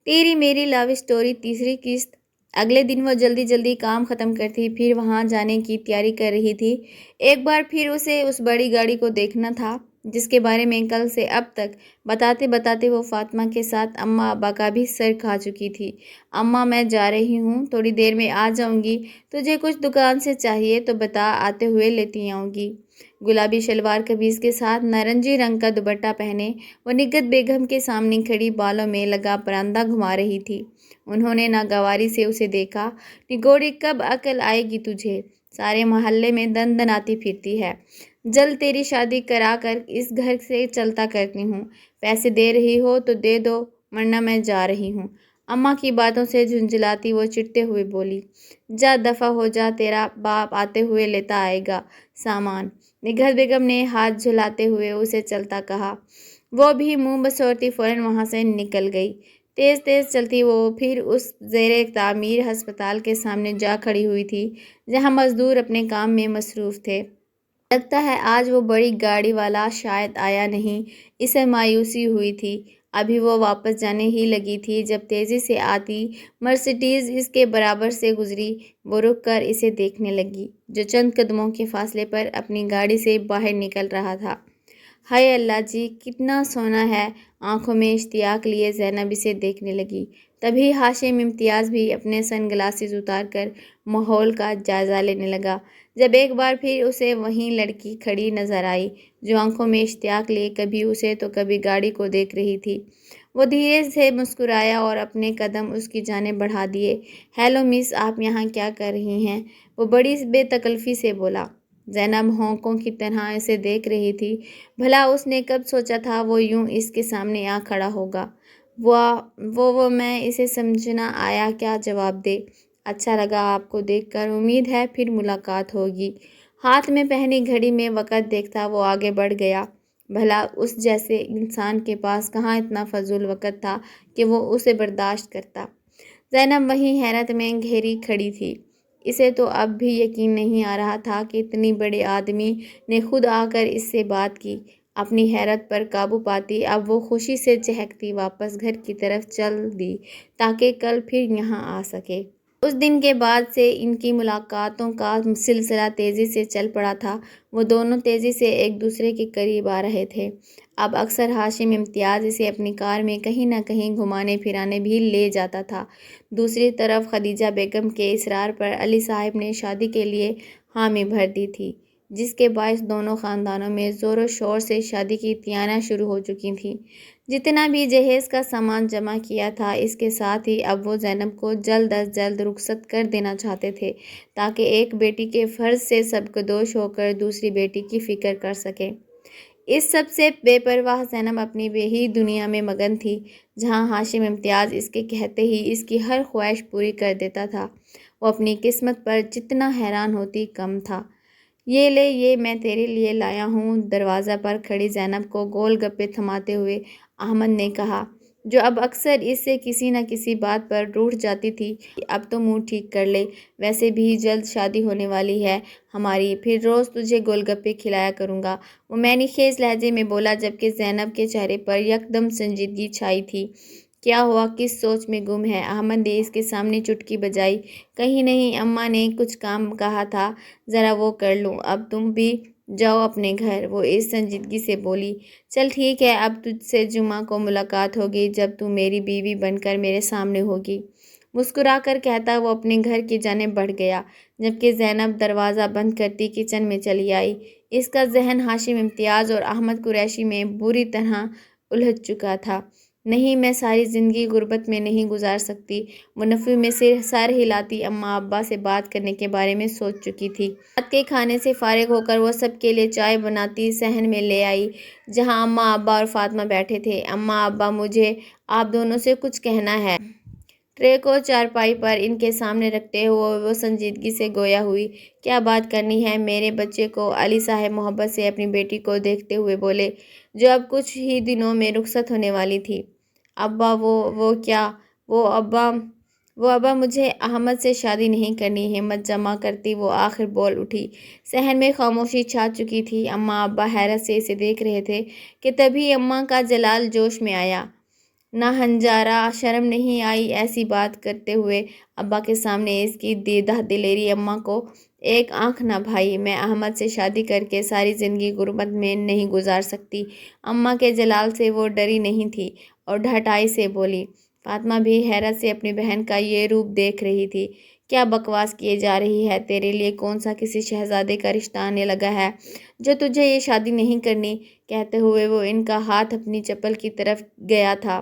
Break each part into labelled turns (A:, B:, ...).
A: تیری میری love story تیسری قسط۔ اگلے دن وہ جلدی جلدی کام ختم کرتی پھر وہاں جانے کی تیاری کر رہی تھی۔ ایک بار پھر اسے اس بڑی گاڑی کو دیکھنا تھا جس کے بارے میں کل سے اب تک بتاتے بتاتے وہ فاطمہ کے ساتھ اماں ابا کا بھی سر کھا چکی تھی۔ اماں میں جا رہی ہوں، تھوڑی دیر میں آ جاؤں گی، تجھے کچھ دکان سے چاہیے تو بتا، آتے ہوئے لیتی آؤں گی۔ گلابی شلوار قمیض کے ساتھ نارنجی رنگ کا دوپٹہ پہنے وہ نگہت بیگم کے سامنے کھڑی بالوں میں لگا پراندہ گھما رہی تھی۔ انہوں نے ناگواری سے اسے دیکھا۔ نگوڑی، کب عقل آئے گی تجھے؟ سارے محلے میں دن دناتی پھرتی ہے۔ جلد تیری شادی کرا کر اس گھر سے چلتا کرتی ہوں۔ پیسے دے رہی ہو تو دے دو ورنہ میں جا رہی ہوں۔ اماں کی باتوں سے جھنجھلاتی وہ چڑھتے ہوئے بولی، جا دفع ہو جا، تیرا باپ آتے ہوئے لیتا آئے گا سامان۔ نگہت بیگم نے ہاتھ جھلاتے ہوئے اسے چلتا کہا۔ وہ بھی منہ بسورتی فوراً وہاں سے نکل گئی۔ تیز تیز چلتی وہ پھر اس زیر تعمیر ہسپتال کے سامنے جا کھڑی ہوئی تھی جہاں مزدور اپنے کام میں مصروف تھے۔ لگتا ہے آج وہ بڑی گاڑی والا شاید آیا نہیں، اسے مایوسی ہوئی تھی۔ ابھی وہ واپس جانے ہی لگی تھی جب تیزی سے آتی مرسیڈیز اس کے برابر سے گزری۔ وہ رک کر اسے دیکھنے لگی جو چند قدموں کے فاصلے پر اپنی گاڑی سے باہر نکل رہا تھا۔ ہائے اللہ جی، کتنا سونا ہے! آنکھوں میں اشتیاق لیے زینب اسے دیکھنے لگی۔ تبھی ہاشم امتیاز بھی اپنے سن گلاسز اتار کر ماحول کا جائزہ لینے لگا جب ایک بار پھر اسے وہیں لڑکی کھڑی نظر آئی جو آنکھوں میں اشتیاق لیے کبھی اسے تو کبھی گاڑی کو دیکھ رہی تھی۔ وہ دھیرے سے مسکرایا اور اپنے قدم اس کی جانب بڑھا دیے۔ ہیلو مس، آپ یہاں کیا کر رہی ہیں؟ وہ بڑی بے تکلفی سے بولا۔ زینب ہونکوں کی طرح اسے دیکھ رہی تھی۔ بھلا اس نے کب سوچا تھا وہ یوں اس کے سامنے آ کھڑا ہوگا؟ وہ میں اسے سمجھنا آیا، کیا جواب دے؟ اچھا لگا آپ کو دیکھ کر، امید ہے پھر ملاقات ہوگی۔ ہاتھ میں پہنی گھڑی میں وقت دیکھتا وہ آگے بڑھ گیا۔ بھلا اس جیسے انسان کے پاس کہاں اتنا فضول وقت تھا کہ وہ اسے برداشت کرتا؟ زینب وہیں حیرت میں گھیری کھڑی تھی۔ اسے تو اب بھی یقین نہیں آ رہا تھا کہ اتنی بڑے آدمی نے خود آ کر اس سے بات کی۔ اپنی حیرت پر قابو پاتی اب وہ خوشی سے چہکتی واپس گھر کی طرف چل دی تاکہ کل پھر یہاں آ سکے۔ اس دن کے بعد سے ان کی ملاقاتوں کا سلسلہ تیزی سے چل پڑا تھا۔ وہ دونوں تیزی سے ایک دوسرے کے قریب آ رہے تھے۔ اب اکثر ہاشم امتیاز اسے اپنی کار میں کہیں نہ کہیں گھمانے پھرانے بھی لے جاتا تھا۔ دوسری طرف خدیجہ بیگم کے اصرار پر علی صاحب نے شادی کے لیے حامی بھر دی تھی جس کے باعث دونوں خاندانوں میں زور و شور سے شادی کی تیاریاں شروع ہو چکی تھیں۔ جتنا بھی جہیز کا سامان جمع کیا تھا اس کے ساتھ ہی اب وہ زینب کو جلد از جلد رخصت کر دینا چاہتے تھے تاکہ ایک بیٹی کے فرض سے سبکدوش ہو کر دوسری بیٹی کی فکر کر سکے۔ اس سب سے بے پرواہ زینب اپنی وہی دنیا میں مگن تھی جہاں ہاشم امتیاز اس کے کہتے ہی اس کی ہر خواہش پوری کر دیتا تھا۔ وہ اپنی قسمت پر جتنا حیران ہوتی کم تھا۔ یہ لے، یہ میں تیرے لیے لایا ہوں۔ دروازہ پر کھڑی زینب کو گول گپے تھماتے ہوئے احمد نے کہا، جو اب اکثر اس سے کسی نہ کسی بات پر روٹھ جاتی تھی، اب تو منہ ٹھیک کر لے، ویسے بھی جلد شادی ہونے والی ہے ہماری، پھر روز تجھے گول گپے کھلایا کروں گا۔ وہ معنی خیز لہجے میں بولا جبکہ زینب کے چہرے پر یکدم سنجیدگی چھائی تھی۔ کیا ہوا، کس سوچ میں گم ہے؟ احمد نے اس کے سامنے چٹکی بجائی۔ کہیں نہیں، اماں نے کچھ کام کہا تھا، ذرا وہ کر لوں، اب تم بھی جاؤ اپنے گھر، وہ اس سنجیدگی سے بولی۔ چل ٹھیک ہے، اب تجھ سے جمعہ کو ملاقات ہوگی جب تو میری بیوی بن کر میرے سامنے ہوگی۔ مسکرا کر کہتا وہ اپنے گھر کی جانب بڑھ گیا جبکہ زینب دروازہ بند کرتی کچن میں چلی آئی۔ اس کا ذہن ہاشم امتیاز اور احمد قریشی میں بری طرح الجھ چکا تھا۔ نہیں، میں ساری زندگی غربت میں نہیں گزار سکتی، وہ نفی میں سر ہلاتی اماں ابا سے بات کرنے کے بارے میں سوچ چکی تھی۔ رات کے کھانے سے فارغ ہو کر وہ سب کے لیے چائے بناتی صحن میں لے آئی جہاں اماں ابا اور فاطمہ بیٹھے تھے۔ اماں ابا، مجھے آپ دونوں سے کچھ کہنا ہے۔ ٹرے کو چارپائی پر ان کے سامنے رکھتے ہوئے وہ سنجیدگی سے گویا ہوئی۔ کیا بات کرنی ہے میرے بچے کو؟ علی صاحب محبت سے اپنی بیٹی کو دیکھتے ہوئے بولے جو اب کچھ ہی دنوں میں رخصت ہونے والی تھی۔ ابا، وہ کیا؟ وہ ابا، مجھے احمد سے شادی نہیں کرنی۔ ہمت جمع کرتی وہ آخر بول اٹھی۔ صحن میں خاموشی چھا چکی تھی۔ اماں ابا حیرت سے اسے دیکھ رہے تھے کہ تبھی اماں کا جلال جوش میں آیا۔ نہ ہنجارہ شرم نہیں آئی ایسی بات کرتے ہوئے ابا کے سامنے اس کی دیدہ دلیری اماں کو ایک آنکھ نہ بھائی۔ میں احمد سے شادی کر کے ساری زندگی غربت میں نہیں گزار سکتی۔ اماں کے جلال سے وہ ڈری نہیں تھی اور ڈھٹائی سے بولی۔ فاطمہ بھی حیرت سے اپنی بہن کا یہ روپ دیکھ رہی تھی۔ کیا بکواس کیے جا رہی ہے؟ تیرے لیے کون سا کسی شہزادے کا رشتہ آنے لگا ہے جو تجھے یہ شادی نہیں کرنی؟ کہتے ہوئے وہ ان کا ہاتھ اپنی چپل کی طرف گیا تھا۔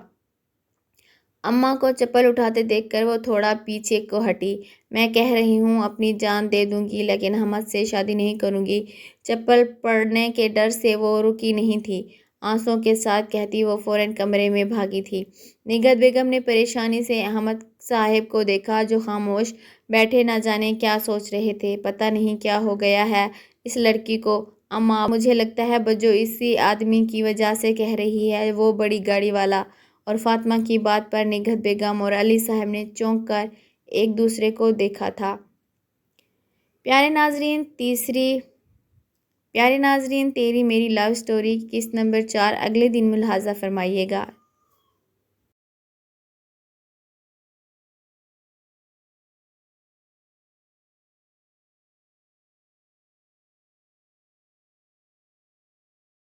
A: اماں کو چپل اٹھاتے دیکھ کر وہ تھوڑا پیچھے کو ہٹی۔ میں کہہ رہی ہوں اپنی جان دے دوں گی لیکن احمد سے شادی نہیں کروں گی۔ چپل پڑنے کے ڈر سے وہ رکی نہیں تھی۔ آنسوؤں کے ساتھ کہتی وہ فوراً کمرے میں بھاگی تھی۔ نگہت بیگم نے پریشانی سے احمد صاحب کو دیکھا جو خاموش بیٹھے نہ جانے کیا سوچ رہے تھے۔ پتہ نہیں کیا ہو گیا ہے اس لڑکی کو۔ اماں مجھے لگتا ہے بجو اسی آدمی کی وجہ سے کہہ رہی ہے، وہ بڑی گاڑی والا۔ اور فاطمہ کی بات پر نگہت بیگم اور علی صاحب نے چونک کر ایک دوسرے کو دیکھا تھا۔ پیارے ناظرین تیری میری لو سٹوری قسط نمبر 4 اگلے دن ملاحظہ فرمائیے گا۔